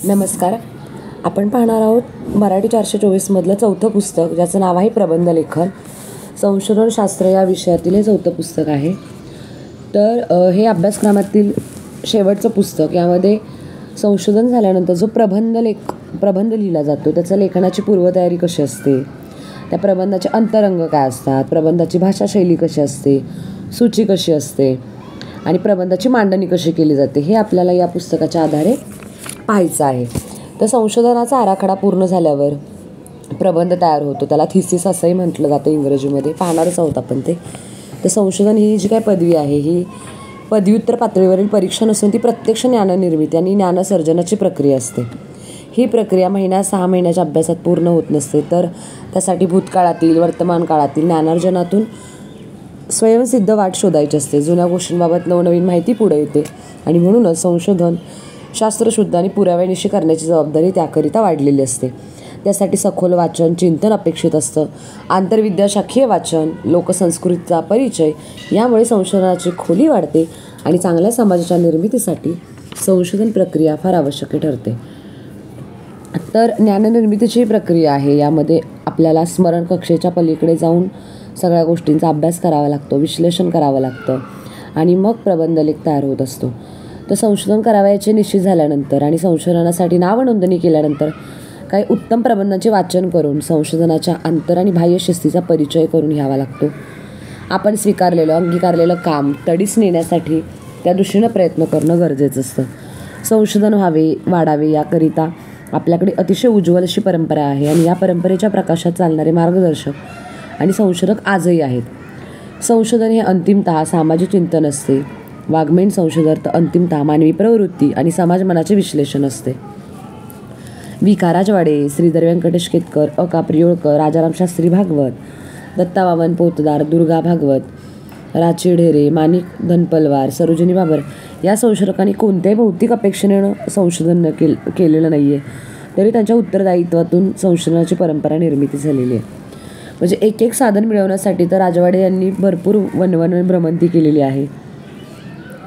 नमस्कार. आपण पाहणार आहोत मराठी 424मधलं चौथं पुस्तक, ज्याचं नाव आहे प्रबंध लेखन. संशोधनशास्त्र या विषयातील हे चौथं पुस्तक आहे. तर हे अभ्यासक्रमातील शेवटचं पुस्तक. यामध्ये संशोधन झाल्यानंतर जो प्रबंध लिहिला जातो, त्याच्या लेखनाची पूर्वतयारी कशी असते, त्या प्रबंधाचे अंतरंग काय असतात, प्रबंधाची भाषाशैली कशी असते, सूची कशी असते आणि प्रबंधाची मांडणी कशी केली जाते, हे आपल्याला या पुस्तकाच्या आधारे पाहायचं आहे. तर संशोधनाचा आराखडा पूर्ण झाल्यावर प्रबंध तयार होतो. त्याला थिसिस असंही म्हटलं जातं इंग्रजीमध्ये. पाहणारच आहोत आपण ते. तर संशोधन ही जी काय पदवी आहे, ही पदव्युत्तर पातळीवरील परीक्षा नसून ती प्रत्यक्ष ज्ञाननिर्मिती आणि ज्ञानसर्जनाची प्रक्रिया असते. ही प्रक्रिया 6 महिन्याच्या अभ्यासात पूर्ण होत नसते, तर त्यासाठी भूतकाळातील, वर्तमान काळातील ज्ञानार्जनातून स्वयंसिद्ध वाट शोधायची असते. जुन्या गोष्टींबाबत नवनवीन माहिती पुढे येते आणि म्हणूनच संशोधन शास्त्रशुद्ध आणि पुराव्यानिशी करण्याची जबाबदारी त्याकरिता वाढलेली असते. त्यासाठी सखोल वाचन, चिंतन अपेक्षित असतं. आंतरविद्याशाखीय वाचन, लोकसंस्कृतीचा परिचय, यामुळे संशोधनाची खोली वाढते आणि चांगल्या समाजाच्या निर्मितीसाठी संशोधन प्रक्रिया फार आवश्यक ठरते. तर ज्ञाननिर्मितीची प्रक्रिया आहे. यामध्ये आपल्याला स्मरण कक्षेच्या पलीकडे जाऊन सगळ्या गोष्टींचा अभ्यास करावा लागतो, विश्लेषण करावं लागतं आणि मग प्रबंधलेख तयार होत असतो. तर संशोधन करावयाचे निश्चित झाल्यानंतर आणि संशोधनासाठी नावनोंदणी केल्यानंतर काही उत्तम प्रबंधांचे वाचन करून संशोधनाच्या आंतर आणि बाह्य शिस्तीचा परिचय करून घ्यावा लागतो. आपण अंगीकारलेलं काम तडीस नेण्यासाठी त्या दृष्टीनं प्रयत्न करणं गरजेचं असतं. संशोधन वाढावे याकरिता आपल्याकडे अतिशय उज्ज्वल अशी परंपरा आहे आणि या परंपरेच्या प्रकाशात चालणारे मार्गदर्शक आणि संशोधक आजही आहेत. संशोधन हे अंतिमतः सामाजिक चिंतन असते. वाङ्मयीन संशोधन अंतिमतः मानवी प्रवृत्ती आणि समाजमनाचे विश्लेषण असते. वि. का. राजवाडे, श्रीधर व्यंकटेश केतकर, अ. का. प्रियोळकर, राजाराम शास्त्री भागवत, दत्ता वामन पोतदार, दुर्गा भागवत, राची ढेरे, माणिक धनपलवार, सरोजिनी बाबर या संशोधकांनी कोणत्याही भौतिक अपेक्षेने संशोधन केलेलं नाही आहे, तरी त्यांच्या उत्तरदायित्वातून संशोधनाची परंपरा निर्मिती झालेली आहे. म्हणजे एक साधन मिळवण्यासाठी तर राजवाडे यांनी भरपूर वणवण भ्रमंती केलेली आहे.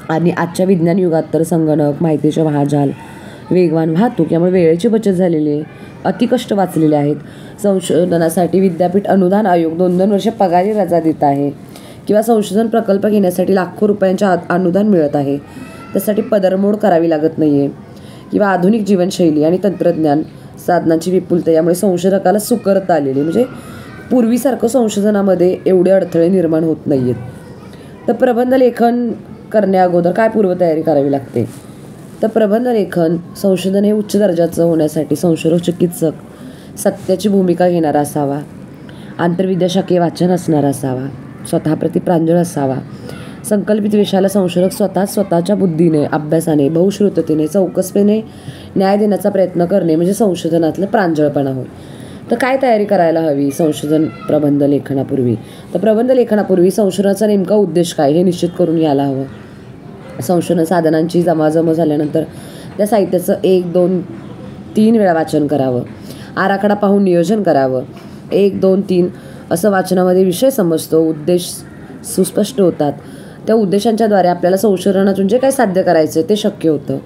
आणि आजच्या विज्ञान युगात तर संगणक, माहितीचे महाजाल, वेगवान वाहतूक यामुळे वेळेची बचत झालेली आहे. अतिकष्ट वाचलेले आहेत. संशोधनासाठी विद्यापीठ अनुदान आयोग 2-2 वर्षे पगारी रजा देत आहे किंवा संशोधन प्रकल्प घेण्यासाठी लाखो रुपयांचे अनुदान मिळत आहे. त्यासाठी पदरमोड करावी लागत नाही आहे किंवा आधुनिक जीवनशैली आणि तंत्रज्ञान साधनांची विपुलता यामुळे संशोधकाला सुकरता आलेली, म्हणजे पूर्वीसारखं संशोधनामध्ये एवढे अडथळे निर्माण होत नाही आहेत. तर प्रबंध लेखन करण्याअगोदर काय पूर्वतयारी करावी लागते? तर प्रबंध लेखन संशोधन हे उच्च दर्जाचं होण्यासाठी संशोधक चिकित्सक सत्याची भूमिका घेणारा असावा, आंतरविद्याशाखीय वाचन असणारा असावा, स्वतःप्रती प्रांजळ असावा, संकल्पित विषयाला संशोधक स्वतःच्या बुद्धीने, अभ्यासाने, बहुश्रुततेने, चौकसपणे न्याय देण्याचा प्रयत्न करणे म्हणजे संशोधनातलं प्रांजळपणा होय. तर काय तयारी करायला हवी संशोधन प्रबंध लेखनापूर्वी? तर प्रबंध लेखनापूर्वी संशोधनाचा नेमका उद्देश काय हे निश्चित करून घ्यायला हवं. संशोधन साधनांची जमाजम झाल्यानंतर त्या साहित्याचं 1, 2, 3 वेळा वाचन करावं. आराखडा पाहून नियोजन करावं. 1, 2, 3 असं वाचनामध्ये विषय समजतो, उद्देश सुस्पष्ट होतात. त्या उद्देशांच्याद्वारे आपल्याला संशोधनातून जे काही साध्य करायचं ते शक्य होतं.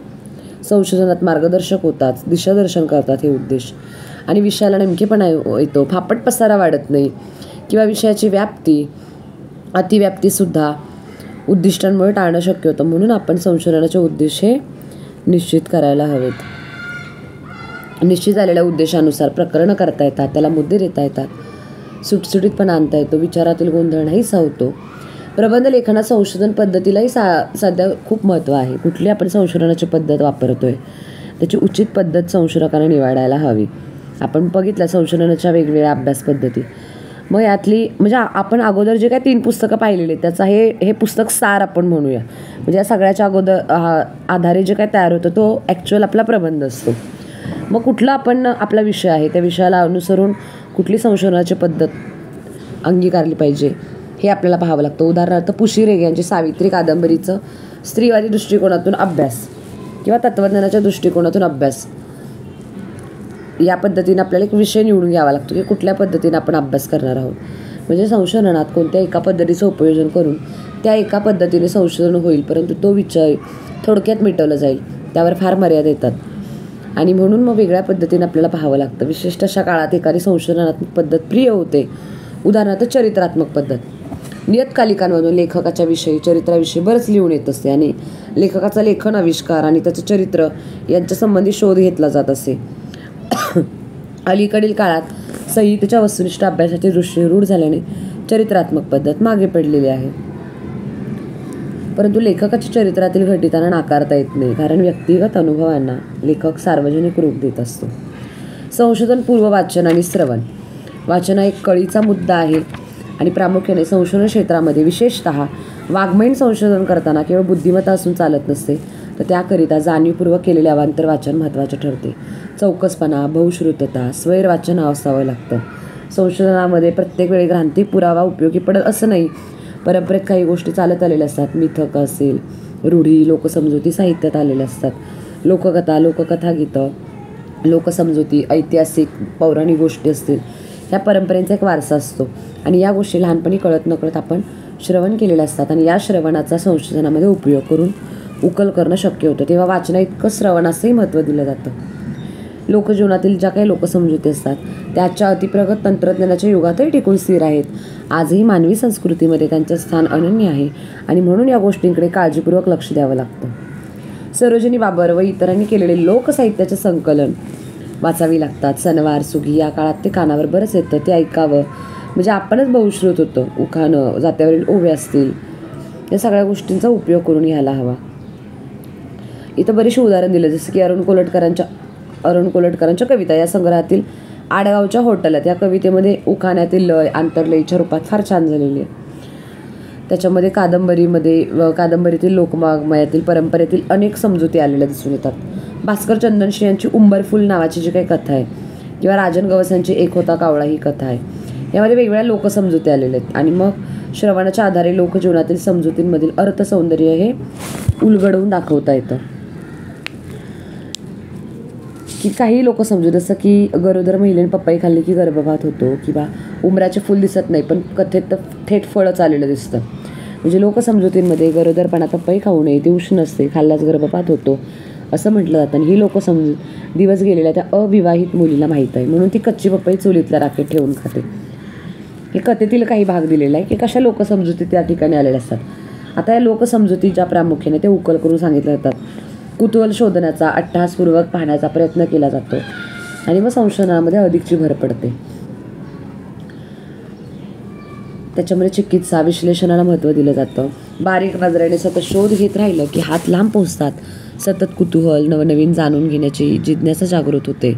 संशोधनात मार्गदर्शक होतात, दिशादर्शन करतात हे उद्देश आणि विषयाला नेमकेपणा येतो. फापट पसारा वाढत नाही किंवा विषयाची अतिव्याप्तीसुद्धा उद्दिष्टांमुळे टाळणं शक्य होतं. म्हणून आपण संशोधनाचे उद्देश हे निश्चित करायला हवेत. निश्चित झालेल्या उद्देशानुसार प्रकरणं करता येतात, त्याला मुद्दे देता येतात, सुटसुटीतपणा आणता येतो, विचारातील गोंधळ नाही सावतो. प्रबंध लेखनात संशोधन पद्धतीलाही सध्या खूप महत्त्व आहे. कुठली आपण संशोधनाची पद्धत वापरतोय त्याची उचित पद्धत संशोधकांना निवडायला हवी. आपण बघितलं संशोधनाच्या वेगवेगळ्या अभ्यास पद्धती. मग यातली म्हणजे आपण अगोदर जे काही 3 पुस्तकं पाहिलेली आहेत त्याचा हे पुस्तक सार आपण म्हणूया. म्हणजे या सगळ्याच्या आधारे जे काय तयार होतं तो ॲक्च्युअल आपला प्रबंध असतो. मग कुठला आपण आपला विषय आहे त्या विषयाला अनुसरून कुठली संशोधनाची पद्धत अंगीकारली पाहिजे हे आपल्याला पाहावं लागतं. उदाहरणार्थ पुशी रेगे यांची सावित्री कादंबरीचं स्त्रीवादी दृष्टिकोनातून अभ्यास किंवा तत्त्वज्ञानाच्या दृष्टिकोनातून अभ्यास या पद्धतीने आपल्याला एक विषय निवडून घ्यावा लागतो की कुठल्या पद्धतीने आपण अभ्यास करणार आहोत. म्हणजे संशोधनात कोणत्या एका पद्धतीचं उपयोजन करून त्या एका पद्धतीने संशोधन होईल, परंतु तो विषय थोडक्यात मिटवला जाईल, त्यावर फार मर्यादा येतात. आणि म्हणून मग वेगळ्या पद्धतीने आपल्याला पाहावं लागतं. विशिष्ट अशा काळात एखादी संशोधनात्मक पद्धत प्रिय होते. उदाहरणार्थ चरित्रात्मक पद्धत. नियतकालिकांमधून लेखकाच्या विषयी, चरित्राविषयी बरंच लिहून येत असते आणि लेखकाचा लेखन आविष्कार आणि त्याचं चरित्र यांच्या संबंधी शोध घेतला जात असे. अलीकडील काळात संहितेच्या वस्तुनिष्ठ अभ्यासाची दृष्टी रूढ झाल्याने चरित्रात्मक पद्धत मागे पडलेली आहे. परंतु लेखकाच्या चरित्रातील घटितांना नाकारता येत नाही, कारण व्यक्तिगत अनुभवांना लेखक सार्वजनिक रूप देत असतो. संशोधनपूर्व वाचन आणि श्रवण. वाचन हा एक कळीचा मुद्दा आहे आणि प्रामुख्याने संशोधन क्षेत्रामध्ये विशेषतः वाङ्मयीन संशोधन करताना केवळ बुद्धिमत्ता असून चालत नसते, तर त्याकरिता जाणीवपूर्वक केलेले अवांतर वाचन महत्त्वाचे ठरते. चौकसपणा, बहुश्रुतता, स्वैर वाचन असावं लागतं. संशोधनामध्ये प्रत्येक वेळी ग्रांथिक पुरावा उपयोगी पडत असं नाही. परंपरेत काही गोष्टी चालत आलेल्या असतात. मिथक असेल, रूढी, लोकसमजुती साहित्यात आलेल्या असतात. लोककथा गीतं, लोकसमजुती, ऐतिहासिक पौराणिक गोष्टी असतील, ह्या परंपरेचा एक वारसा असतो आणि या गोष्टी लहानपणी कळत नकळत आपण श्रवण केलेल्या असतात आणि या श्रवणाचा संशोधनामध्ये उपयोग करून उकल करणं शक्य होतं. तेव्हा वाचना इतकं श्रवणासही महत्त्व दिलं जातं. लोकजीवनातील ज्या काही लोकसमजुती असतात त्याच्या अतिप्रगत तंत्रज्ञानाच्या युगातही टिकून स्थिर आहेत. आजही मानवी संस्कृतीमध्ये त्यांचे स्थान अनन्य आहे आणि म्हणून या गोष्टींकडे काळजीपूर्वक लक्ष द्यावं लागतं. सरोजिनी बाबर व इतरांनी केलेले लोकसाहित्याचे संकलन वाचावी लागतात. सणवार, सुगी या काळात ते कानावर बरंच येतं, ते ऐकावं. म्हणजे आपणच बहुश्रुत होतो. उखाणं, जात्यावरील ओव्या असतील, या सगळ्या गोष्टींचा उपयोग करून घ्यायला हवा. इथं बरीचशी उदाहरण दिलं, जसं की अरुण कोलटकरांच्या कविता या संग्रहातील आडगावच्या हॉटेलात या कवितेमध्ये उखाण्यातील लय आंतरलयीच्या रूपात फार छान झालेली आहे. त्याच्यामध्ये कादंबरीतील लोकवाङ्मयातील परंपरेतील अनेक समजुती आलेल्या दिसून येतात. भास्कर चंदनशी यांची उंबरफुल नावाची जी काही कथा आहे किंवा राजन गवस यांची एक होता कावळा ही कथा आहे, यामध्ये वेगवेगळ्या लोकसमजुती आलेल्या आहेत आणि मग श्रवणाच्या आधारे लोकजीवनातील समजुतींमधील अर्थसौंदर्य हे उलगडवून दाखवता येतं. की काही लोक समजू, जसं की गरोदर महिलेने पपई खाल्ली की गर्भपात होतो किंवा उमराचे फूल दिसत नाही पण कथेत तर थेट फळच आलेलं दिसतं. म्हणजे लोकसमजुतींमध्ये गरोदरपणात पपई खाऊ नये, ती उष्ण असते, खाल्ल्यास गर्भपात होतो असं म्हटलं जातं. आणि ही लोकसमजूत दिवस गेलेल्या त्या अविवाहित मुलीला माहीत आहे म्हणून ती कच्ची पपई चुलीतल्या राखेत ठेवून खाते. हे कथेतील काही भाग दिलेला आहे की कशा लोकसमजुती त्या ठिकाणी आलेल्या असतात. आता या लोकसमजुतीच्या प्रामुख्याने ते उकल करून सांगितल्या जातात. कुतूहल शोधण्याचा, अट्टहासपूर्वक पाहण्याचा प्रयत्न केला जातो आणि मग संशोधनामध्ये अधिकची भर पडते. त्याच्यामध्ये चिकित्सा, विश्लेषणाला महत्त्व दिलं जातं. बारीक नजरेने सतत शोध घेत राहिलं की हात लांब पोहोचतात. सतत कुतूहल, नवनवीन जाणून घेण्याची जिज्ञासा जागृत होते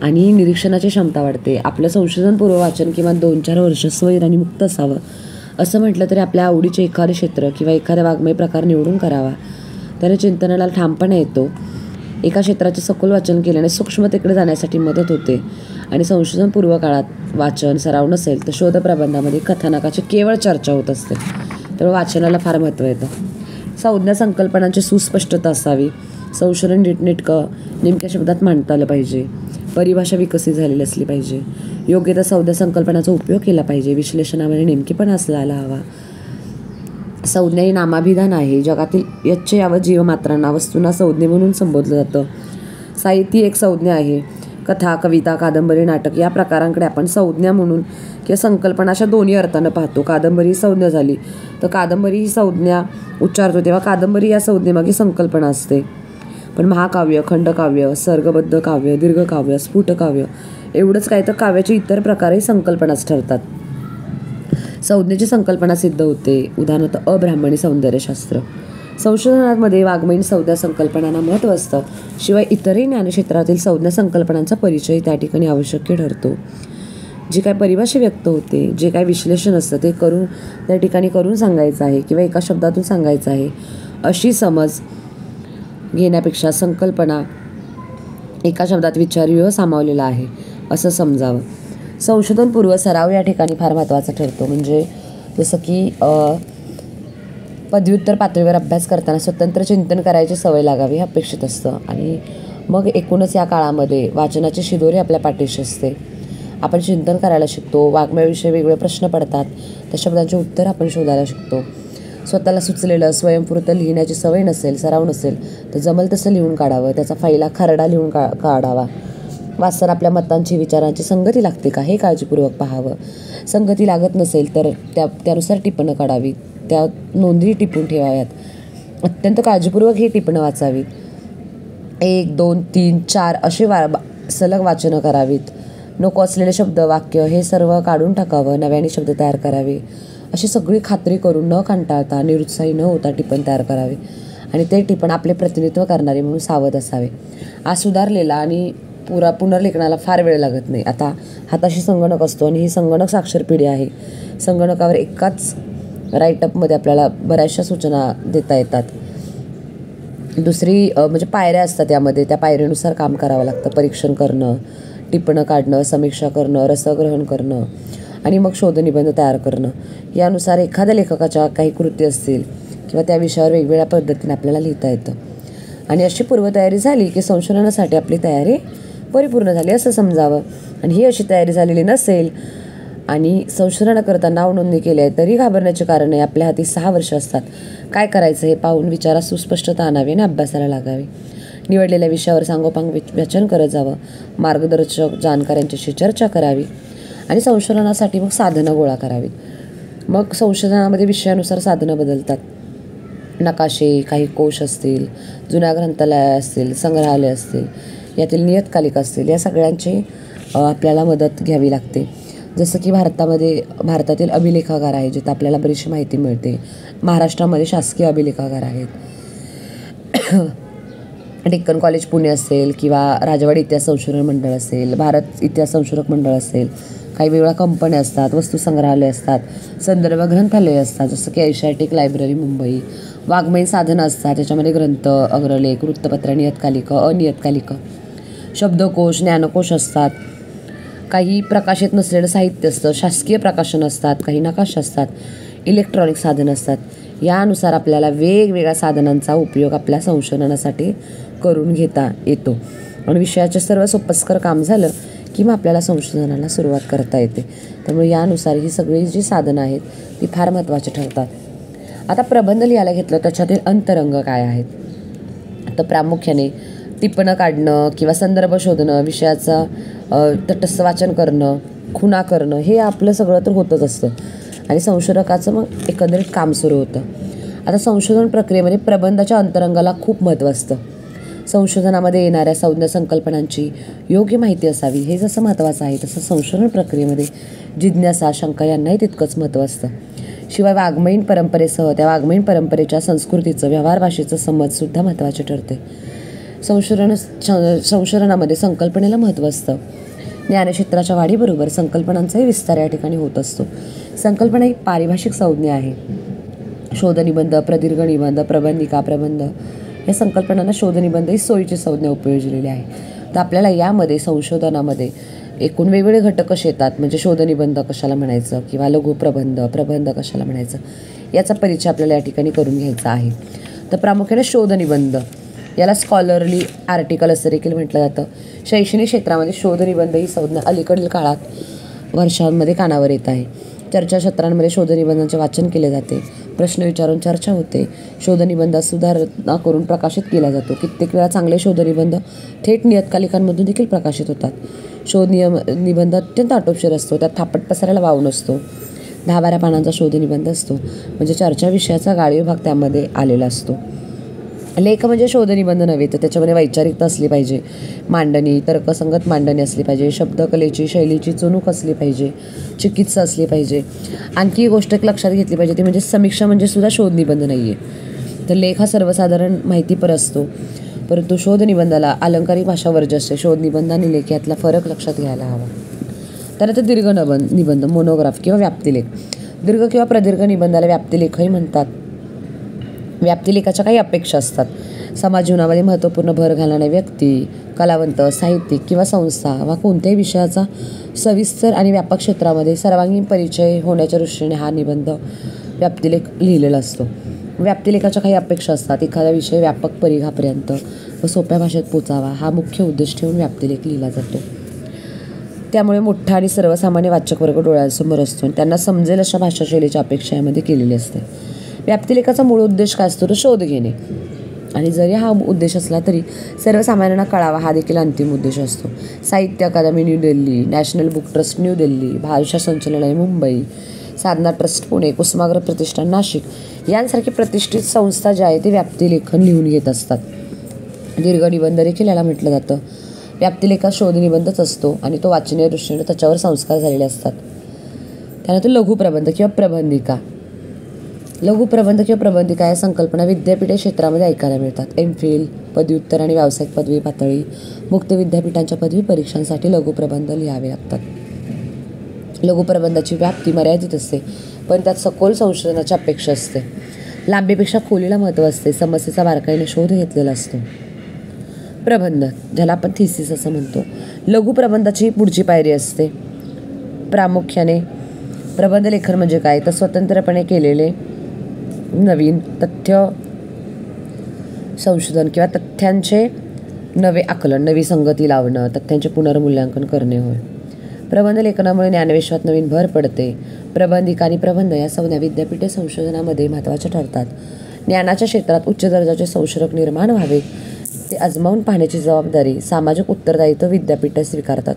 आणि निरीक्षणाची क्षमता वाढते. आपलं संशोधनपूर्व वाचन किंवा 2-4 वर्ष स्वैर आणि मुक्त असावं. असं म्हटलं तरी आपल्या आवडीचे एखादे क्षेत्र किंवा एखादा वाङ्मय प्रकार निवडून करावा. त्याने चिंतनाला ठामपणा येतो. एका क्षेत्राचे सखोल वाचन केल्याने सूक्ष्मतेकडे जाण्यासाठी मदत होते आणि संशोधनपूर्व काळात वाचन सराव नसेल तर शोधप्रबंधामध्ये कथानकाची केवळ चर्चा होत असते. त्यामुळे वाचनाला फार महत्त्व येतं. संज्ञा संकल्पनांची सुस्पष्टता असावी. संशोधन नीटनेटकं नेमक्या शब्दात मांडता आलं पाहिजे. परिभाषा विकसित झालेली असली पाहिजे. योग्य त्या संज्ञा संकल्पनाचा उपयोग केला पाहिजे. विश्लेषणामध्ये नेमकेपणा असला हवा. संज्ञा ही नामाभिधान आहे. जगातील यच्च यावत जीवमात्रांना वस्तूंना संज्ञे म्हणून संबोधलं जातं. साहित्य एक संज्ञा आहे. कथा, कविता, कादंबरी, नाटक या प्रकारांकडे आपण संज्ञा म्हणून किंवा संकल्पना अशा दोन्ही अर्थानं पाहतो. कादंबरी ही संज्ञा झाली तर कादंबरी ही संज्ञा उच्चारतो तेव्हा कादंबरी या संज्ञेमागे संकल्पना असते. पण महाकाव्य, खंडकाव्य, सर्गबद्ध काव्य, दीर्घकाव्य, स्फुटकाव्य एवढंच काय तर काव्याचे इतर प्रकारही संकल्पनाच ठरतात. संज्ञेची संकल्पना सिद्ध होते. उदाहरणार्थ अब्राह्मणी सौंदर्यशास्त्र. संशोधनामध्ये वाङ्मयीन संज्ञा संकल्पनांना महत्त्व असतं. शिवाय इतरही ज्ञानक्षेत्रातील संज्ञा संकल्पनांचा परिचय त्या ठिकाणी आवश्यक ठरतो. जे काय परिभाषा व्यक्त होते, जे काय विश्लेषण असतं ते त्या ठिकाणी करून सांगायचं आहे किंवा एका शब्दातून सांगायचं आहे अशी समज घेण्यापेक्षा संकल्पना एका शब्दात विचारव्यूह सामावलेला आहे असं समजावं. संशोधनपूर्व सराव या ठिकाणी फार महत्त्वाचा ठरतो. म्हणजे जसं की पदव्युत्तर पातळीवर अभ्यास करताना स्वतंत्र चिंतन करायची सवय लागावी हे अपेक्षित असतं. आणि मग एकूणच या काळामध्ये वाचनाची शिदोरी आपल्या पाठीशी असते. आपण चिंतन करायला शिकतो. वाङ्मयाविषयी वेगवेगळे प्रश्न पडतात, त्या शब्दांचे उत्तर आपण शोधायला शिकतो. स्वतःला सुचलेलं स्वयंस्फूर्त लिहिण्याची सवय नसेल, सराव नसेल तर जमल तसं लिहून काढावं. त्याचा फायला खरडा लिहून काढावा. वाचताना आपल्या मतांची, विचारांची संगती लागते का हे काळजीपूर्वक पाहावं. संगती लागत नसेल तर त्यानुसार टिपणं काढावी. त्या नोंदी टिपून ठेवाव्यात. अत्यंत काळजीपूर्वक ही टिपणं वाचावीत. 1, 2, 3, 4 अशी सलग वाचनं करावीत. नको असलेले शब्द, वाक्य हे सर्व काढून टाकावं. नव्याने शब्द तयार करावे. अशी सगळी खात्री करून न कंटाळता, निरुत्साही न होता टिपण तयार करावे आणि ते टिपण आपले प्रतिनिधित्व करणारे म्हणून सावध असावे. आज सुधारलेला आणि पुनर्लेखनाला फार वेळ लागत नाही. आता हाताशी संगणक असतो आणि ही संगणक साक्षर पिढी आहे. संगणकावर एकाच राईटअपमध्ये आपल्याला बऱ्याचशा सूचना देता येतात. दुसरी म्हणजे पायऱ्या असतात त्यामध्ये. त्या पायरीनुसार काम करावं लागतं. परीक्षण करणं, टिपणं काढणं, समीक्षा करणं, रसग्रहण करणं आणि मग शोधनिबंध तयार करणं. यानुसार एखाद्या लेखकाच्या काही कृती असतील किंवा त्या विषयावर वेगवेगळ्या पद्धतीने आपल्याला लिहिता येतं. आणि अशी पूर्वतयारी झाली की संशोधनासाठी आपली तयारी परिपूर्ण झाली असं समजावं. आणि ही अशी तयारी झालेली नसेल आणि संशोधनाकरता नाव नोंदणी केली आहे तरी घाबरण्याचे कारण नाही. आपल्या हाती 6 वर्ष असतात. काय करायचं हे पाहून विचारात सुस्पष्टता आणावी आणि अभ्यासाला लागावी. निवडलेल्या विषयावर सांगोपांग वाचन करत जावं. मार्गदर्शक जाणकारांच्याशी चर्चा करावी आणि संशोधनासाठी मग साधनं गोळा करावीत. मग संशोधनामध्ये विषयानुसार साधनं बदलतात. नकाशे, काही कोश असतील, जुन्या ग्रंथालय असतील, संग्रहालय असतील, यातील नियतकालिक असतील, या सगळ्यांची आपल्याला मदत घ्यावी लागते. जसं की भारतातील अभिलेखागार आहे जिथं आपल्याला बरीचशी माहिती मिळते. महाराष्ट्रामध्ये शासकीय अभिलेखागार आहेत. डेक्कन कॉलेज पुणे असेल किंवा राजवाडी इतिहास संशोधन मंडळ असेल, भारत इतिहास संशोधक मंडळ असेल, काही वेगळ्या कंपन्या असतात, वस्तू संग्रहालय असतात, संदर्भ ग्रंथालय असतात जसं की एशियाटिक लायब्ररी मुंबई, वाङ्मयीन साधनं असतात त्याच्यामध्ये ग्रंथ, अग्रलेख, वृत्तपत्र, नियतकालिकं, अनियतकालिकं, शब्दकोश, ज्ञानकोश असतात. काही प्रकाशित नसलेलं साहित्य असतं, शासकीय प्रकाशन असतात, काही नकाशे असतात, इलेक्ट्रॉनिक साधनं असतात. यानुसार आपल्याला वेगवेगळ्या साधनांचा उपयोग आपल्या संशोधनासाठी करून घेता येतो आणि विषयाचे सर्व सोपस्कर काम झालं की मग आपल्याला संशोधनाला सुरुवात करता येते. त्यामुळे यानुसार ही सगळी जी साधनं आहेत ती फार महत्त्वाची ठरतात. आता प्रबंध लिहायला घेतलं त्याच्यातील अंतरंग काय आहेत? तर प्रामुख्याने टिपणं काढणं किंवा संदर्भ शोधणं, विषयाचं तटस्थ वाचन करणं, खुणा करणं हे आपलं सगळं तर होतच असतं आणि संशोधकाचं मग एकंदरीत काम सुरू होतं. आता संशोधन प्रक्रियेमध्ये प्रबंधाच्या अंतरंगाला खूप महत्त्व असतं. संशोधनामध्ये येणाऱ्या संज्ञा संकल्पनांची योग्य माहिती असावी हे जसं महत्त्वाचं आहे तसं संशोधन प्रक्रियेमध्ये जिज्ञासा, शंका यांनाही तितकंच महत्त्व असतं. शिवाय वाङ्मयीन परंपरेसह त्या वाङ्मयीन परंपरेच्या संस्कृतीचं, व्यवहार भाषेचं समजसुद्धा महत्त्वाचे ठरते. संशोधनामध्ये संकल्पनेला महत्त्व असतं. ज्ञानक्षेत्राच्या वाढीबरोबर संकल्पनांचाही विस्तार या ठिकाणी होत असतो. संकल्पना ही पारिभाषिक संज्ञा आहे. शोधनिबंध, प्रदीर्घ निबंध, प्रबंधिका, प्रबंध या संकल्पनांना शोधनिबंध ही सोयीची संज्ञा उपयोजलेली आहे. तर आपल्याला यामध्ये संशोधनामध्ये एकूण वेगवेगळे घटक कसे येतात, म्हणजे शोधनिबंध कशाला म्हणायचं किंवा लघुप्रबंध, प्रबंध कशाला म्हणायचं, याचा परिचय आपल्याला या ठिकाणी करून घ्यायचा आहे. तर प्रामुख्याने शोधनिबंध याला स्कॉलरली आर्टिकल असं देखील म्हटलं जातं. शैक्षणिक क्षेत्रामध्ये शोधनिबंध ही संज्ञा अलीकडील काळात वर्षांमध्ये कानावर येत आहे. चर्चासत्रांमध्ये शोधनिबंधांचे वाचन केले जाते. प्रश्न विचारून चर्चा होते. शोधनिबंधात सुधारणा करून प्रकाशित केला जातो. कित्येक वेळा चांगले शोधनिबंध थेट नियतकालिकांमधून देखील प्रकाशित होतात. निबंध अत्यंत आटोपशीर असतो. त्यात थापट पसरायला वाव नसतो. 10-12 पानांचा शोधनिबंध असतो. म्हणजे चर्चा विषयाचा गाळीव भाग त्यामध्ये आलेला असतो. लेख म्हणजे शोधनिबंध नव्हे तर त्याच्यामध्ये वैचारिकता असली पाहिजे, मांडणी, तर्कसंगत मांडणी असली पाहिजे, शब्दकलेची, शैलीची चुणूक असली पाहिजे, चिकित्सा असली पाहिजे. आणखी गोष्ट एक लक्षात घेतली पाहिजे ती म्हणजे समीक्षा म्हणजे सुद्धा शोधनिबंध नाही आहे. तर लेख हा सर्वसाधारण माहितीपर असतो, परंतु शोधनिबंधाला अलंकारिक भाषा वर्ज्य असते. शोधनिबंध आणि लेख यातला फरक लक्षात घ्यायला हवा. त्यानंतर दीर्घ निबंध, मोनोग्राफ किंवा व्याप्तिलेख. दीर्घ किंवा प्रदीर्घ निबंधाला व्याप्तिलेखही म्हणतात. व्याप्तिलेखाच्या काही अपेक्षा असतात. समाज जीवनामध्ये महत्त्वपूर्ण भर घालणाऱ्या व्यक्ती, कलावंत, साहित्यिक किंवा संस्था वा कोणत्याही विषयाचा सविस्तर आणि व्यापक क्षेत्रामध्ये सर्वांगीण परिचय होण्याच्या दृष्टीने हा निबंध व्याप्तिलेख लिहिलेला असतो. व्याप्तिलेखाच्या काही अपेक्षा असतात. एखादा विषय व्यापक परिघापर्यंत व सोप्या भाषेत पोचावा हा मुख्य उद्देश ठेवून व्याप्तिलेख लिहिला जातो. त्यामुळे मोठा आणि सर्वसामान्य वाचक वर्ग डोळ्यांसमोर असतो आणि त्यांना समजेल अशा भाषाशैलीची अपेक्षा यामध्ये केलेली असते. व्याप्तिलेखाचा मूळ उद्देश काय असतो? तो शोध घेणे. आणि जरी हा उद्देश असला तरी सर्वसामान्यांना कळावा हा देखील अंतिम उद्देश असतो. Sahitya Akademi New Delhi, National Book Trust New Delhi, भाषा संचालनालय मुंबई, साधना ट्रस्ट पुणे, कुसुमाग्रज प्रतिष्ठान नाशिक यांसारखी प्रतिष्ठित संस्था ज्या आहे ते व्याप्तिलेखन लिहून घेत असतात. दीर्घ निबंध देखील याला म्हटलं जातं. व्याप्तिलेखात शोध निबंधच असतो आणि तो वाचनीय दृष्टीने त्याच्यावर संस्कार झालेले असतात. त्यानंतर लघुप्रबंध किंवा प्रबंधिका. लघुप्रबंध किंवा प्रबंधिका या संकल्पना विद्यापीठ क्षेत्रामध्ये ऐकायला मिळतात. एम.फिल, पदव्युत्तर आणि व्यावसायिक पदवी पातळी, मुक्त विद्यापीठांच्या पदवी परीक्षांसाठी लघुप्रबंध लिहावे लागतात. लघुप्रबंधाची व्याप्ती मर्यादित असते, पण त्यात सखोल संशोधनाची अपेक्षा असते. लांबीपेक्षा खोलीला महत्त्व असते. समस्येचा बारकाईने शोध घेतलेला असतो. प्रबंध, ज्याला आपण थिसिस असं म्हणतो. लघुप्रबंधाची पुढची पायरी असते. प्रामुख्याने प्रबंध लेखन म्हणजे काय? तर स्वतंत्रपणे केलेले नवीन तथ्य संशोधन किंवा तथ्यांचे नवे आकलन, नवी संगती लावणं, तथ्यांचे पुनर्मूल्यांकन करणे होय. प्रबंध लेखनामुळे ज्ञानविश्वात नवीन भर पडते. प्रबंधिका आणि प्रबंध या संज्ञा विद्यापीठे संशोधनामध्ये महत्त्वाच्या ठरतात. ज्ञानाच्या क्षेत्रात उच्च दर्जाचे संशोधक निर्माण व्हावे ते आजमावून पाहण्याची जबाबदारी, सामाजिक उत्तरदायित्व विद्यापीठे स्वीकारतात.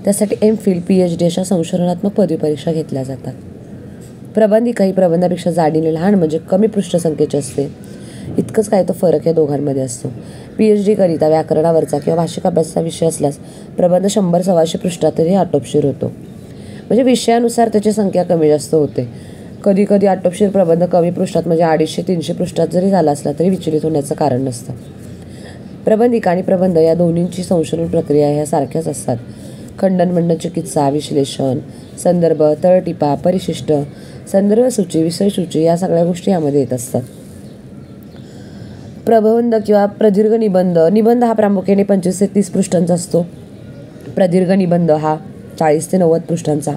त्यासाठी एम.फिल, पी.एच.डी अशा संशोधनात्मक पदवी परीक्षा घेतल्या जातात. प्रबंधिका ही प्रबंधापेक्षा जाडीने लहान म्हणजे कमी पृष्ठसंख्येची असते. इतकंच काय तो फरक या दोघांमध्ये असतो. पी.एच.डी करिता व्याकरणावरचा किंवा भाषिक अभ्यासाचा विषय असल्यास प्रबंध 100-125 पृष्ठातही आटोपशीर होतो. म्हणजे विषयानुसार त्याची संख्या कमी जास्त होते. कधी कधी आटोपशीर प्रबंध कमी पृष्ठात म्हणजे 250-300 पृष्ठात जरी झाला असला तरी विचलित होण्याचं कारण नसतं. प्रबंधिका आणि प्रबंध या दोन्हींची संशोधन प्रक्रिया ह्या सारख्याच असतात. खंडन मंडन, चिकित्सा, विश्लेषण, संदर्भ, तळटीपा, परिशिष्ट, संदर्भ सूची, विषय सूची या सगळ्या गोष्टी यामध्ये येत असतात. प्रबंध किंवा प्रदीर्घ निबंध. निबंध हा प्रामुख्याने 25 ते 30 पृष्ठांचा असतो. प्रदीर्घ निबंध हा 40 ते 90 पृष्ठांचा.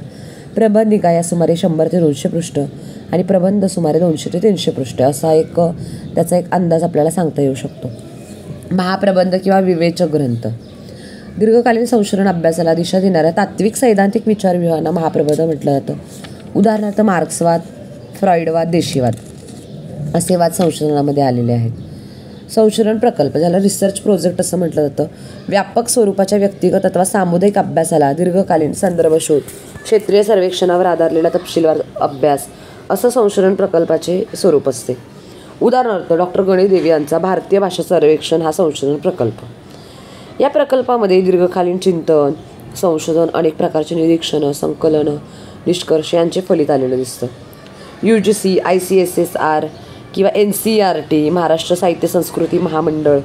प्रबंधिका या सुमारे 100 ते 200 पृष्ठ आणि प्रबंध सुमारे 200 ते 300 पृष्ठ असा त्याचा एक अंदाज आपल्याला सांगता येऊ शकतो. महाप्रबंध किंवा विवेचक ग्रंथ. दीर्घकालीन संशोधन अभ्यासाला दिशा देणाऱ्या तात्विक सैद्धांतिक विचारव्यूहांना महाप्रबंध म्हटलं जातं. उदाहरणार्थ मार्क्सवाद, फ्रॉइडवाद, देशीवाद असे वाद संशोधनामध्ये आलेले आहेत. संशोधन प्रकल्प, ज्याला रिसर्च प्रोजेक्ट असं म्हटलं जातं, व्यापक स्वरूपाच्या व्यक्तिगत अथवा सामुदायिक अभ्यासाला दीर्घकालीन संदर्भ शोध, क्षेत्रीय सर्वेक्षणावर आधारलेला तपशीलवार अभ्यास असं संशोधन प्रकल्पाचे स्वरूप असते. उदाहरणार्थ डॉक्टर गणेश देवी यांचा भारतीय भाषा सर्वेक्षण हा संशोधन प्रकल्प. या प्रकल्पामध्ये दीर्घकालीन चिंतन, संशोधन, अनेक प्रकारचे निरीक्षणं, संकलनं, निष्कर्ष यांचे फलित आलेलं दिसतं. UGC, ICSSR किंवा NCERT, महाराष्ट्र साहित्य संस्कृती महामंडळ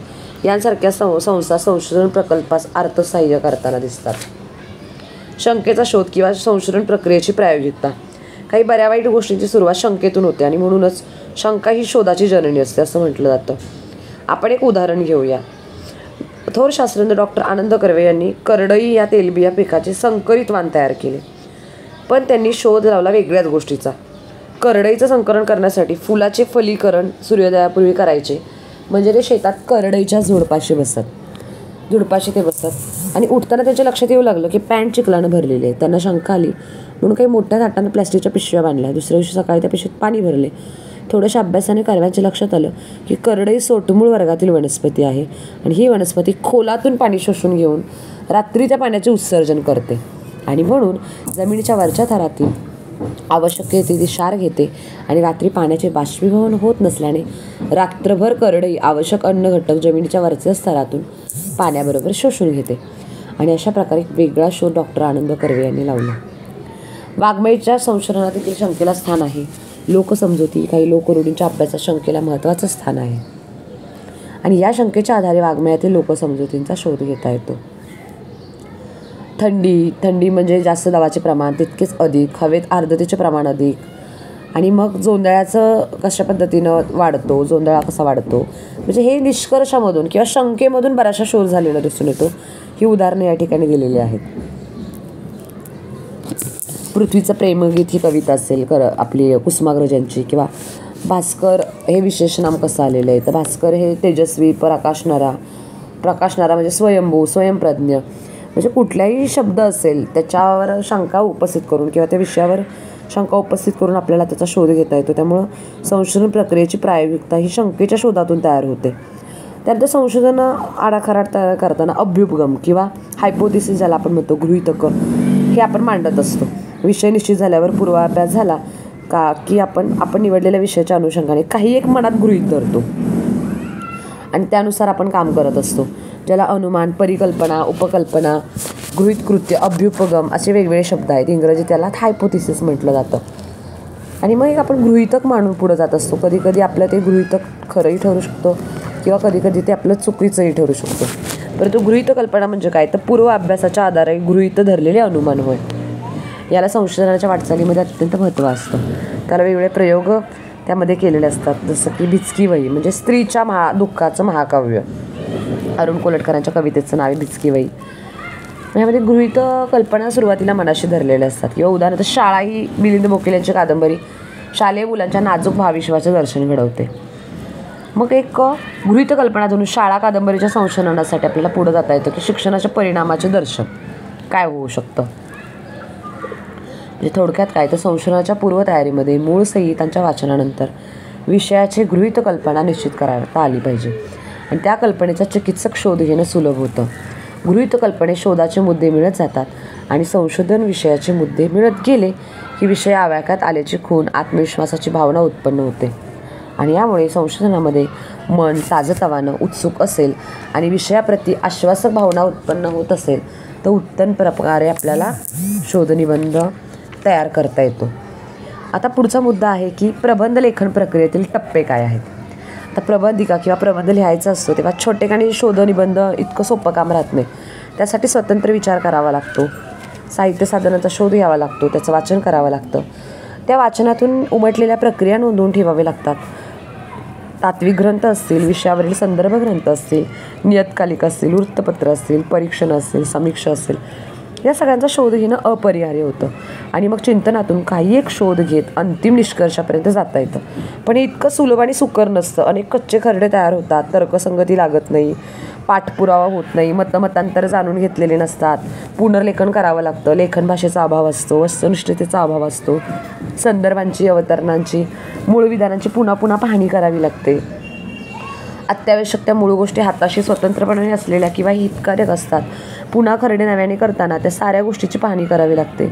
यांसारख्या संस्था संशोधन प्रकल्पास अर्थसहाय्य करताना दिसतात. शंकेचा शोध किंवा संशोधन प्रक्रियेची प्रायोगिकता. काही बऱ्या वाईट गोष्टींची सुरुवात शंकेतून होते आणि म्हणूनच शंका ही शोधाची जननी असते असं म्हटलं जातं. आपण एक उदाहरण घेऊया. थोर शास्त्रज्ञ डॉक्टर आनंद कर्वे यांनी करडई या तेलबिया पिकाचे संकरित वाण तयार केले, पण त्यांनी शोध लावला वेगळ्याच गोष्टीचा. करडईचं संकलन करण्यासाठी फुलाचे फलीकरण सूर्योदयापूर्वी करायचे, म्हणजे ते शेतात करडईच्या झुडपाशी ते बसतात आणि उठताना त्यांच्या लक्षात येऊ लागलं की पॅन्ट चिखलानं भरलेली आहे. त्यांना शंका आली म्हणून काही मोठ्या ताटानं प्लॅस्टिकच्या पिशव्या बांधल्या. दुसऱ्या दिवशी सकाळी त्या पिशवीत पाणी भरले. थोड्याशा अभ्यासाने कर्व्यांच्या लक्षात आलं की करडई सोटमूळ वर्गातील वनस्पती आहे आणि ही वनस्पती खोलातून पाणी शोषून घेऊन रात्री त्या पाण्याचे उत्सर्जन करते आणि म्हणून जमिनीच्या वरच्या थरातील आवश्यकते ती क्षार घेते आणि रात्री पाण्याचे बाष्पीभवन होत नसल्याने रात्रभर करडई आवश्यक अन्न घटक जमिनीच्या वरच्या स्तरातून पाण्याबरोबर शोषून घेते. आणि अशा प्रकारे वेगळा शोध डॉक्टर आनंद कर्वे यांनी लावला. वाङ्मयाच्या संशोधनात देखील शंकेला स्थान आहे. लोकसमजुती, काही लोकरूढींच्या अभ्यासात शंकेला महत्त्वाचं स्थान आहे आणि या शंकेच्या आधारे वाङ्मयातील लोकसमजुतींचा शोध घेता येतो. थंडी म्हणजे जास्त दाबाचे प्रमाण तितकेच अधिक, हवेत आर्द्रतेचे प्रमाण अधिक आणि मग जोंधळ्याचं कशा पद्धतीनं वाढतो, जोंधळा कसा वाढतो, म्हणजे हे निष्कर्षामधून किंवा शंकेमधून बराचसा शोध झालेला दिसून येतो. ही उदाहरणं या ठिकाणी दिलेली आहेत. पृथ्वीचं प्रेमगीत ही कविता असेल आपली कुसुमाग्रज यांची, किंवा भास्कर हे विशेष नाम कसं आलेलं आहे तर भास्कर हे तेजस्वी, प्रकाशणारा म्हणजे स्वयंभू, स्वयंप्रज्ञ, म्हणजे कुठलाही शब्द असेल त्याच्यावर शंका उपस्थित करून किंवा त्या विषयावर शंका उपस्थित करून आपल्याला त्याचा शोध घेता येतो. त्यामुळं संशोधन प्रक्रियेची प्रायोगिकता ही शंकेच्या शोधातून तयार होते. त्यानंतर संशोधन आराखडा तयार करताना अभ्युपगम किंवा हायपोथिसिस ज्याला आपण म्हणतो, गृहीतकं, हे आपण मांडत असतो. विषय निश्चित झाल्यावर पूर्वाभ्यास झाला की आपण निवडलेल्या विषयाच्या अनुषंगाने काही एक मनात गृहीत धरतो आणि त्यानुसार आपण काम करत असतो, ज्याला अनुमान, परिकल्पना, उपकल्पना, गृहीत कृत्य, अभ्युपगम असे वेगवेगळे शब्द आहेत. इंग्रजी त्याला हायपोथिसिस म्हटलं जातं. आणि मग एक आपण गृहीतक मानून पुढे जात असतो. कधी कधी आपलं ते गृहीतक खरंही ठरू शकतो किंवा कधी कधी ते आपलं चुकीचंही ठरू शकतो. परंतु गृहीत कल्पना म्हणजे काय, तर पूर्व अभ्यासाच्या आधारे गृहीत धरलेले अनुमान होय. याला संशोधनाच्या वाटचालीमध्ये अत्यंत महत्त्व असतं. त्याला वेगवेगळे प्रयोग त्यामध्ये केलेले असतात, जसं की भिचकी वही म्हणजे स्त्रीच्या दुःखाचं महाकाव्य, अरुण कोलटकरांच्या कवितेचं नाव आहे भिचकी वही. यामध्ये गृहीत कल्पना सुरुवातीला मनाशी धरलेल्या असतात. किंवा उदाहरणार्थ शाळा ही मिलिंद बोकील यांची कादंबरी शालेय मुलांच्या नाजूक भावविश्वाचं दर्शन घडवते. मग एक गृहीत कल्पना धरून शाळा कादंबरीच्या संशोधनासाठी आपल्याला पुढे जाता येतं की शिक्षणाच्या परिणामाचे दर्शन काय होऊ शकतं. म्हणजे थोडक्यात काय, तर संशोधनाच्या पूर्वतयारीमध्ये मूळ संहितांच्या वाचनानंतर विषयाची गृहीत कल्पना निश्चित करता आली पाहिजे आणि त्या कल्पनेचा चिकित्सक शोध घेणं सुलभ होतं. गृहीत कल्पने शोधाचे मुद्दे मिळत जातात आणि संशोधन विषयाचे मुद्दे मिळत गेले की विषय आवाक्यात आल्याची खूण आत्मविश्वासाची भावना उत्पन्न होते. आणि यामुळे संशोधनामध्ये मन ताजतवानं उत्सुक असेल आणि विषयाप्रती आश्वासक भावना उत्पन्न होत असेल तर उत्तम प्रकारे आपल्याला शोधनिबंध तयार करता येतो. आता पुढचा मुद्दा आहे की प्रबंध लेखन प्रक्रियेतील टप्पे काय आहेत. आता प्रबंधिका किंवा प्रबंध लिहायचा असतो तेव्हा छोटेखानी शोधनिबंध इतकं सोपं काम राहत नाही. त्यासाठी स्वतंत्र विचार करावा लागतो, साहित्य साधनांचा शोध घ्यावा लागतो, त्याचं वाचन करावं लागतं. त्या वाचनातून उमटलेल्या प्रक्रिया नोंदवून ठेवावे लागतात. तात्विक ग्रंथ असतील, विषयावरील संदर्भ ग्रंथ असतील, नियतकालिक असतील, वृत्तपत्र असतील, परीक्षण असतील, समीक्षा असेल, या सगळ्यांचा शोध घेणं अपरिहार्य होतं. आणि मग चिंतनातून काही एक शोध घेत अंतिम निष्कर्षापर्यंत जाता येतं. पण हे इतकं सुलभ आणि सुकर नसतं. अनेक कच्चे खरडे तयार होतात, तर्कसंगती लागत नाही, पाठपुरावा होत नाही, मतांतर जाणून घेतलेले नसतात, पुनर्लेखन करावं लागतं, लेखन भाषेचा अभाव असतो, वस्तुनिष्ठतेचा अभाव असतो, संदर्भांची, अवतरणांची, मूळ विधानांची पुन्हा पुन्हा पाहणी करावी लागते. अत्यावश्यक त्या मूळ गोष्टी हाताशी स्वतंत्रपणे असलेल्या किंवा हितकारक असतात. पुन्हा खरडे नव्याने करताना त्या साऱ्या गोष्टीची पाहणी करावी लागते.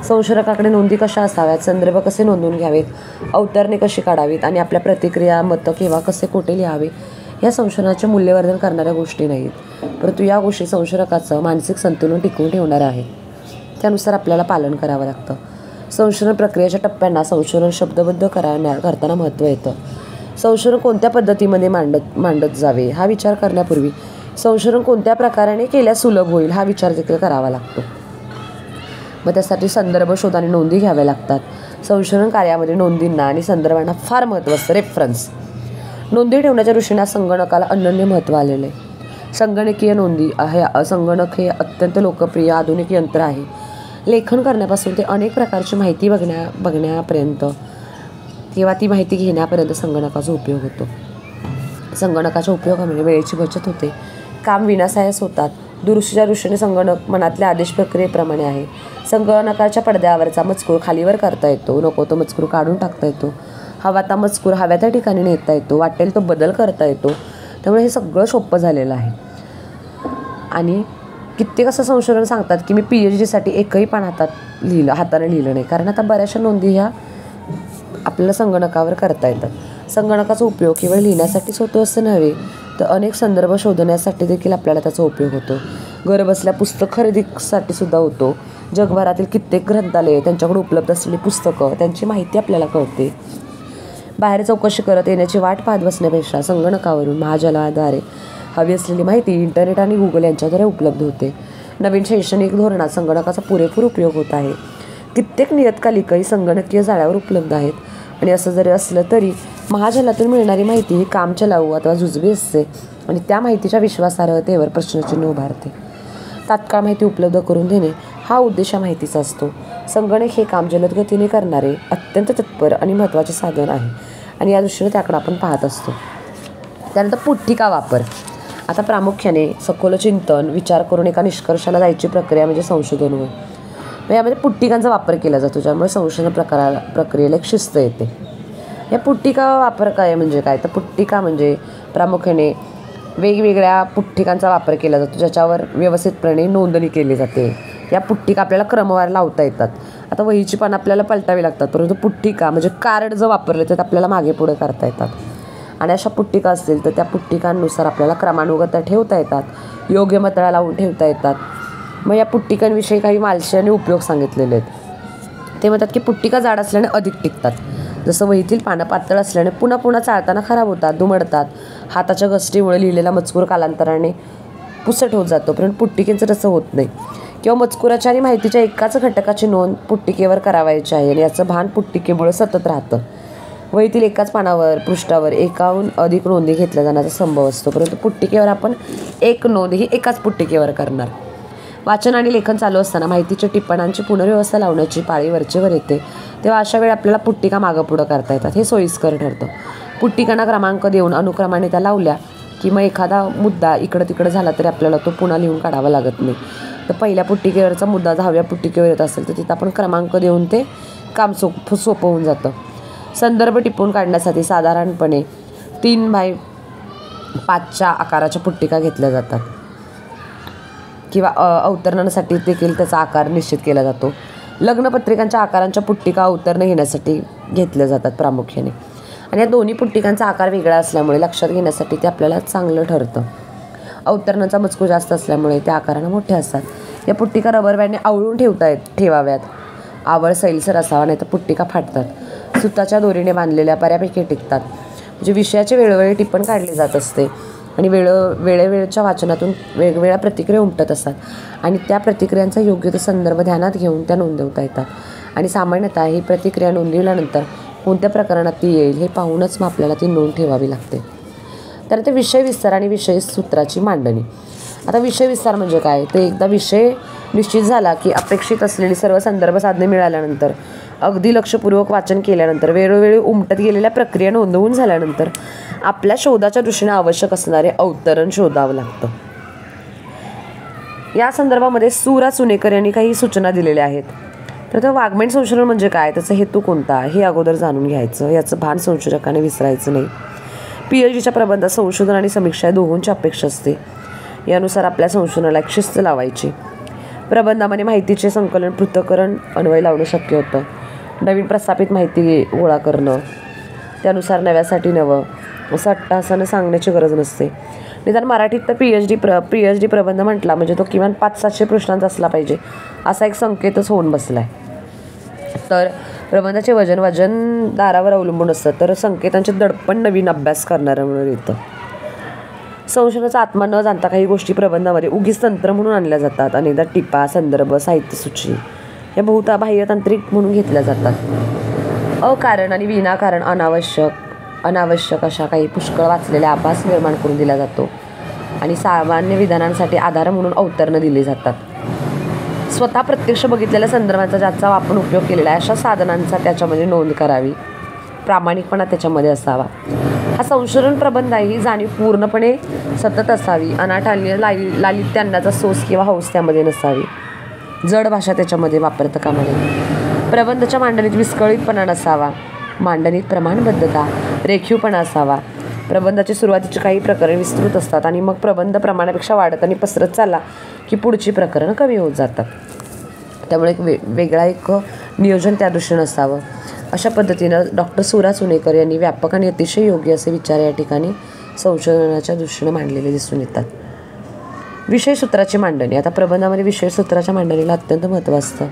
संशोधकाकडे नोंदी कशा असाव्यात, संदर्भ कसे नोंदवून घ्यावेत, अवतरणे कशी काढावीत आणि आपल्या प्रतिक्रिया, मतं किंवा कसे कोठे लिहावे, या संशोधनाचे मूल्यवर्धन करणाऱ्या गोष्टी नाहीत. परंतु या गोष्टी संशोधकाचं मानसिक संतुलन टिकवून ठेवणाऱ्या आहेत. त्यानुसार आपल्याला पालन करावं लागतं. संशोधन प्रक्रियेच्या टप्प्यांना संशोधन शब्दबद्ध करताना महत्त्व येतं. संशोधन कोणत्या पद्धतीमध्ये मांडत जावे हा विचार करण्यापूर्वी संशोधन कोणत्या प्रकाराने केल्यास सुलभ होईल हा विचार देखील करावा लागतो. मग त्यासाठी संदर्भ शोध आणि नोंदी घ्याव्या लागतात. संशोधन कार्यामध्ये नोंदींना आणि संदर्भांना फार महत्त्व असतं. रेफरन्स नोंदी ठेवण्याच्या दृष्टीने संगणकाला अनन्य महत्त्व आलेलं आहे. संगणकीय नोंदी संगणक हे अत्यंत लोकप्रिय आधुनिक यंत्र आहे. लेखन करण्यापासून ते अनेक प्रकारची माहिती बघण्यापर्यंत किंवा ती माहिती घेण्यापर्यंत संगणकाचा उपयोग होतो. संगणकाच्या उपयोगामुळे वेळेची बचत होते, काम विनासायास होतात. दुरुस्तीच्या दृष्टीने संगणक मनातल्या आदेश प्रक्रियेप्रमाणे आहे. संगणकाच्या पडद्यावरचा मजकूर खालीवर करता येतो, नको तो मजकूर काढून टाकता येतो, हवा त्या मजकूर हव्या त्या ठिकाणी नेता येतो, वाटेल तो बदल करता येतो. त्यामुळे हे सगळं सोपं झालेलं आहे. आणि कित्येक असं संशोधन सांगतात की मी PhDसाठी एकही पान हाताने लिहिलं नाही, कारण आता बऱ्याचशा नोंदी ह्या आपल्याला संगणकावर करता येतात. संगणकाचा उपयोग केवळ लिहिण्यासाठीच होतो असं नव्हे, तर अनेक संदर्भ शोधण्यासाठी देखील आपल्याला त्याचा उपयोग होतो. घरबसल्या पुस्तक खरेदीसाठी सुद्धा होतो. जगभरातील कित्येक ग्रंथालये, त्यांच्याकडे उपलब्ध असलेली पुस्तकं, त्यांची माहिती आपल्याला कळते. बाहेर चौकशी करत येण्याची वाट पाहत बसण्यापेक्षा संगणकावरून महाजालाद्वारे हवी असलेली माहिती इंटरनेट आणि गुगल यांच्याद्वारे उपलब्ध होते. नवीन शैक्षणिक धोरणात संगणकाचा पुरेपूर उपयोग होत आहे. कित्येक नियतकालिकही संगणकीय जाळ्यावर उपलब्ध आहेत. आणि असं जरी असलं तरी महाजालातून मिळणारी माहिती ही कामचलाऊ अथवा जुजबी असते आणि त्या माहितीच्या विश्वासार्हतेवर प्रश्नचिन्ह उभारते. तात्काळ माहिती उपलब्ध करून देणे हा उद्देश या माहितीचा असतो. संगणक हे काम जलद गतीने करणारे अत्यंत तत्पर आणि महत्त्वाचे साधन आहे आणि या दृष्टीने त्याकडे आपण पाहत असतो. त्यानंतर पुठ्ठिका वापर. आता प्रामुख्याने सखोल चिंतन, विचार करून एका निष्कर्षाला जायची प्रक्रिया म्हणजे संशोधन होय. यामध्ये पुट्टिकांचा वापर केला जातो, ज्यामुळे संशोधन प्रक्रियेला एक शिस्त येते. या पुट्टिका वापर काय म्हणजे काय, तर पुट्टिका म्हणजे प्रामुख्याने वेगवेगळ्या पुट्टिकांचा वापर केला जातो, ज्याच्यावर व्यवस्थितपणे नोंदणी केली जाते. या पुट्टिका आपल्याला क्रमवार लावता येतात. आता वहीची पानं आपल्याला पलटावी लागतात, परंतु पुट्टिका म्हणजे कार्ड जर वापरले तर आपल्याला मागे पुढे करता येतात. आणि अशा पुट्टिका असतील तर त्या पुट्टिकांनुसार आपल्याला क्रमानुगत ठेवता येतात, योग्य मतळा लावून ठेवता येतात. मग या पुट्टिकांविषयी काही मालशी आणि उपयोग सांगितलेले आहेत. ते म्हणतात की पुट्टिका जाड असल्याने अधिक टिकतात. जसं वहीतील पानं पातळ असल्याने पुन्हा पुन्हा चाळताना खराब होतात, दुमडतात. हाताच्या घसटीमुळे लिहिलेला मजकूर कालांतराने पुसट होत जातो, परंतु पुट्टिकेचं तसं होत नाही. किंवा मजकुराच्या आणि माहितीच्या एकाच घटकाची नोंद पुट्टिकेवर करावायची आहे आणि याचं भान पुट्टिकेमुळे सतत राहतं. वहीतील एकाच पानावर पृष्ठावर एकाहून अधिक नोंदी घेतल्या जाण्याचा संभव असतो, परंतु पुट्टिकेवर आपण एक नोंद ही एकाच पुट्टिकेवर करणार. वाचन आणि लेखन चालू असताना माहितीच्या टिप्पणांची पुनर्व्यवस्था लावण्याची पाळी वरचेवर येते, तेव्हा अशा वेळी आपल्याला पुट्टिका मागं पुढं करता येतात. हे सोयीस्कर ठरतं. पुट्टिकांना क्रमांक देऊन अनुक्रमाने त्या लावल्या की मग एखादा मुद्दा इकडं तिकडं झाला तरी आपल्याला तो पुन्हा लिहून काढावा लागत नाही. तर पहिल्या पुट्टिकेवरचा मुद्दा 10व्या पुट्टिकेवर येत असेल तर तिथं आपण क्रमांक देऊन ते काम सोपं होऊन जातं. संदर्भ टिपून काढण्यासाठी साधारणपणे 3x5 आकाराच्या पुट्टिका घेतल्या जातात किंवा अवतरणासाठी देखील त्याचा आकार निश्चित केला जातो. लग्नपत्रिकांच्या आकारांच्या पुट्टिका अवतरणं घेण्यासाठी घेतल्या जातात प्रामुख्याने. आणि या दोन्ही पुट्टिकांचा आकार वेगळा असल्यामुळे लक्षात घेण्यासाठी ते आपल्याला चांगलं ठरतं. अवतरणाचा मजकूर जास्त असल्यामुळे त्या आकारानं मोठ्या असतात. या पुट्टिका रबर बँडने आवळून ठेवाव्यात. आवळ सैलसर असावा, नाही तर पुट्टिका फाटतात. सुताच्या दोरीने बांधलेल्या बऱ्यापैकी टिकतात. म्हणजे विषयाचे वेळोवेळी टिप्पण काढले जात असते आणि वेळेवेळच्या वाचनातून वेगवेगळ्या प्रतिक्रिया उमटत असतात आणि त्या प्रतिक्रियांचा योग्य तो संदर्भ ध्यानात घेऊन त्या नोंदवता येतात. आणि सामान्यतः ही प्रतिक्रिया नोंदविल्यानंतर कोणत्या प्रकरणात ती येईल हे पाहूनच मग आपल्याला ती नोंद ठेवावी लागते. तर ते विषय विस्तार आणि विषय सूत्राची मांडणी. आता विषय विस्तार म्हणजे काय, तर एकदा विषय निश्चित झाला की अपेक्षित असलेली सर्व संदर्भ साधने मिळाल्यानंतर, अगदी लक्षपूर्वक वाचन केल्यानंतर, वेळोवेळी उमटत गेलेल्या प्रक्रिया नोंदवून झाल्यानंतर आपल्या शोधाच्या दृष्टीने आवश्यक असणारे अवतरण शोधावं लागतं. या संदर्भामध्ये सुरा सुनेकर यांनी काही सूचना दिलेल्या आहेत. तर वाङ्मयीन संशोधन म्हणजे काय, त्याचा हेतू कोणता हे अगोदर जाणून घ्यायचं. याचं भान संशोधकाने विसरायचं नाही. PhDच्या प्रबंधात संशोधन आणि समीक्षा या दोहोंची अपेक्षा असते. यानुसार आपल्या संशोधनाला एक शिस्त लावायची. प्रबंधामध्ये माहितीचे संकलन, पृथक्करण, अन्वय लावणं शक्य होतं. नवीन प्रस्थापित माहिती गोळा करणं, त्यानुसार नव्यासाठी नवं असं अट्टाहासानं सांगण्याची गरज नसते. निदान मराठीत तर PhD प्रबंध म्हटला म्हणजे तो किमान 500-700 पृष्ठांचा असला पाहिजे असा एक संकेतच होऊन बसला आहे. तर प्रबंधाचे वजनदारावर अवलंबून असतं, तर संकेतांचे दडपण नवीन अभ्यास करणाऱ्यावर येतं. संशोधनाचा आत्मा न जाणता काही गोष्टी प्रबंधामध्ये उगीच तंत्र म्हणून आणल्या जातात. अनेकदा टिपा, संदर्भ, साहित्यसूची या बहुधा बाह्यतांत्रिक म्हणून घेतल्या जातात. अकारण आणि विनाकारण अनावश्यक अशा काही पुष्कळ वाचलेल्या आभास निर्माण करून दिला जातो आणि सामान्य विधानांसाठी आधार म्हणून अवतरणं दिली जातात. स्वतः प्रत्यक्ष बघितलेल्या संदर्भांचा ज्याचा आपण उपयोग केलेला आहे अशा साधनांचा त्याच्यामध्ये नोंद करावी. प्रामाणिकपणा त्याच्यामध्ये असावा. हा संशोधन प्रबंध आहे ही जाणीव पूर्णपणे सतत असावी. अनाठ लालित्याचा सोस किंवा हौस त्यामध्ये नसावी. जड भाषा त्याच्यामध्ये वापरता कामा नये. प्रबंधाच्या मांडणीत विस्कळीतपणा नसावा. मांडणीत प्रमाणबद्धता, रेखीवपणा असावा. प्रबंधाची सुरुवातीची काही प्रकरणे विस्तृत असतात आणि मग प्रबंध प्रमाणापेक्षा वाढत आणि पसरत चालला की पुढची प्रकरणं कमी होत जातात. त्यामुळे वेगळा एक नियोजन त्या दृष्टीनं असावं. अशा पद्धतीनं डॉक्टर सुरा सुनेकर यांनी व्यापक आणि अतिशय योग्य असे विचार या ठिकाणी संशोधनाच्या दृष्टीनं मांडलेले दिसून येतात. विषयसूत्राची मांडणी. आता प्रबंधामध्ये विषयसूत्राच्या मांडणीला अत्यंत महत्त्व असतं.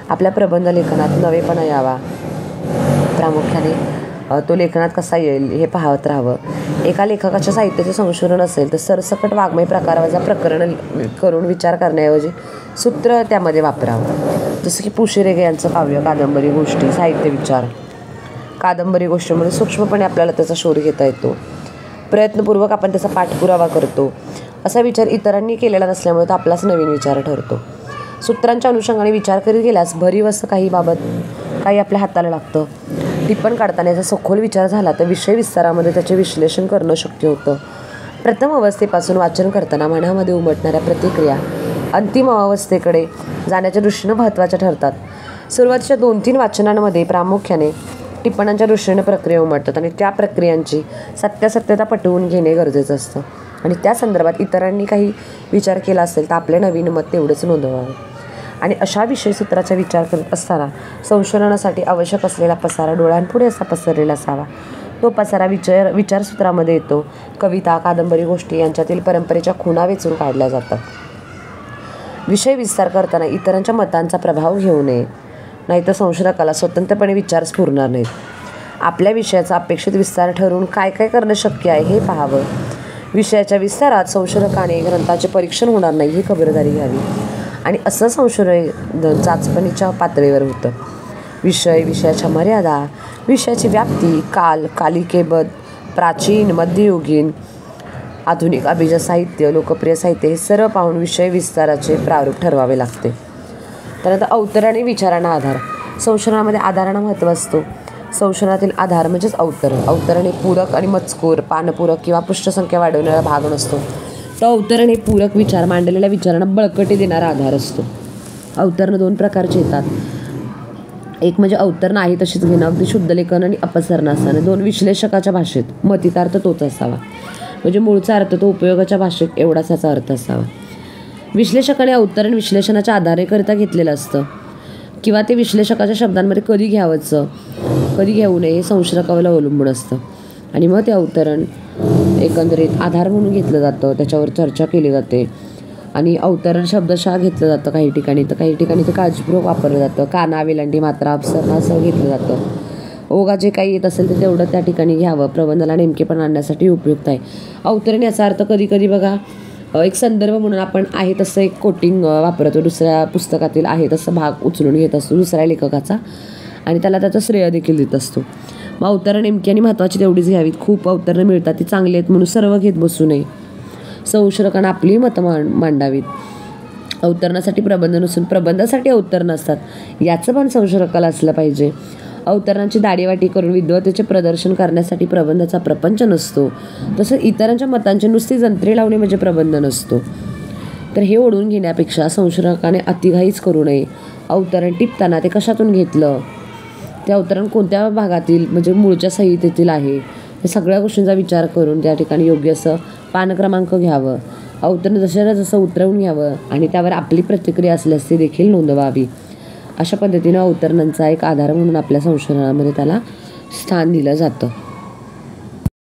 आपल्या प्रबंध लेखनात नवेपणा यावा. प्रामुख्याने तो लेखनात कसा येईल हे पाहत राहावं. एका लेखकाच्या साहित्याचे संशोधन असेल तर सरसकट वाङ्मय प्रकारावरचा प्रकरण करून विचार करण्याऐवजी सूत्र त्यामध्ये वापरावं. जसं की पु. शी. रेगे यांचं काव्य, कादंबरी, गोष्टी, साहित्य विचार. कादंबरी गोष्टीमध्ये सूक्ष्मपणे आपल्याला त्याचा शोध घेता येतो. प्रयत्नपूर्वक आपण त्याचा पाठपुरावा करतो. असा विचार इतरांनी केलेला नसल्यामुळे तो आपलाच नवीन विचार ठरतो. सूत्रांच्या अनुषंगाने विचार करीत गेल्यास भरीव असं काही आपल्या हाताला लागतं. टिप्पण काढताना याचा सखोल विचार झाला तर विषय विस्तारामध्ये त्याचे विश्लेषण करणं शक्य होतं. प्रथम अवस्थेपासून वाचन करताना मनामध्ये उमटणाऱ्या प्रतिक्रिया अंतिम अवस्थेकडे जाण्याच्या दृष्टीनं महत्त्वाच्या ठरतात. सुरुवातीच्या 2-3 वाचनांमध्ये प्रामुख्याने टिपणांच्या दृष्टीने प्रक्रिया उमटतात आणि त्या प्रक्रियांची सत्यासत्यता पटवून घेणे गरजेचं असतं आणि त्या संदर्भात इतरांनी काही विचार केला असेल तर आपले नवीन मत तेवढेच नोंदवावे. आणि अशा विषयसूत्राचा विचार करत असताना संशोधनासाठी आवश्यक असलेला पसारा डोळ्यांपुढे असा पसरलेला असावा. तो पसारा विचारसूत्रामध्ये येतो. कविता, कादंबरी, गोष्टी यांच्यातील परंपरेच्या खुणा वेचून काढल्या जातात. विषय विस्तार करताना इतरांच्या मतांचा प्रभाव घेऊ नये, नाहीतर संशोधकाला स्वतंत्रपणे विचार स्फुरणार नाहीत. आपल्या विषयाचा अपेक्षित विस्तार ठरवून काय काय करणं शक्य आहे हे पाहावं. विषयाच्या विस्तारात संशोधकाने ग्रंथाचे परीक्षण होणार नाही ही खबरदारी घ्यावी आणि असं संशोधन चाचपणीच्या पातळीवर होतं. विषयाच्या मर्यादा, विषयाची व्याप्ती, काल, कालिकेबद्ध, प्राचीन, मध्ययुगीन, आधुनिक, अभिजात साहित्य, लोकप्रिय साहित्य हे सर्व पाहून विषय विस्ताराचे प्रारूप ठरवावे लागते. त्यानंतर अवतरण आणि विचारांना आधार. संशोधनामध्ये आधारांना महत्त्व असतो. संशोधनातील आधार म्हणजेच अवतरण. अवतरण हे पूरक आणि मजकूर, पानपूरक किंवा पृष्ठसंख्या वाढवणारा भाग नसतो. तर अवतरण हे पूरक विचार, मांडलेल्या विचारांना बळकटी देणारा आधार असतो. अवतरणं 2 प्रकारचे येतात. एक म्हणजे अवतरणं आहे तशीच घेणं, अगदी शुद्ध लेखन आणि अपसरणं असताना. 2 विश्लेषकाच्या भाषेत, मतितार्थ तोच असावा, म्हणजे मूळचा अर्थ तो उपयोगाच्या भाषेत एवढाच याचा अर्थ असावा. विश्लेषकाने अवतरण विश्लेषणाच्या आधारेकरिता घेतलेलं असतं किंवा ते विश्लेषकाच्या शब्दांमध्ये कधी घ्यावंचं, कधी घेऊ नये हे संशोधकावर अवलंबून असतं. आणि मग ते अवतरण एकंदरीत आधार म्हणून घेतलं जातं, त्याच्यावर चर्चा केली जाते. आणि अवतरण शब्दशः घेतलं जातं काही ठिकाणी, तर काही ठिकाणी ते काळजीपूर्वक वापरलं जातं. काना, वेलांटी, मात्रा, अपसरणं असं घेतलं जातं. ओघा जे काही येत असेल ते तेवढं त्या ठिकाणी घ्यावं. प्रबंधाला नेमकेपणा आणण्यासाठी उपयुक्त आहे. अवतरण याचा अर्थ कधी कधी बघा एक संदर्भ म्हणून आपण आहे तसं एक कोटिंग वापरतो, दुसऱ्या पुस्तकातील आहे तसं भाग उचलून घेत असतो दुसऱ्या लेखकाचा आणि त्याला त्याचं श्रेय देखील देत असतो. मग अवतरणं नेमकी आणि महत्त्वाची तेवढीच घ्यावीत. खूप अवतरणं मिळतात ती चांगली आहेत म्हणून सर्व घेत बसू नये. संशोधकांना आपली मतं मांडावीत. अवतरणासाठी प्रबंध नसून प्रबंधासाठी अवतरणं असतात याचं पण संशोधकाला असलं पाहिजे. अवतरणांची दाढीवाटी करून विद्वत्तेचे प्रदर्शन करण्यासाठी प्रबंधाचा प्रपंच नसतो. तसं इतरांच्या मतांची नुसती जंत्री लावणे म्हणजे प्रबंध नसतो. तर हे ओढून घेण्यापेक्षा संशोधकाने अतिघाईच करू नये. अवतरण टिपताना ते कशातून घेतलं, ते अवतरण कोणत्या भागातील म्हणजे मूळच्या संहितेतील आहे, हे सगळ्या गोष्टींचा विचार करून त्या ठिकाणी योग्य असं पान क्रमांक घ्यावं. अवतरण जसं उतरवून घ्यावं आणि त्यावर आपली प्रतिक्रिया असल्यास ती देखील नोंदवावी. अशा पद्धतीनं अवतरणांचा एक आधार म्हणून आपल्या संशोधनामध्ये त्याला स्थान दिलं जातं.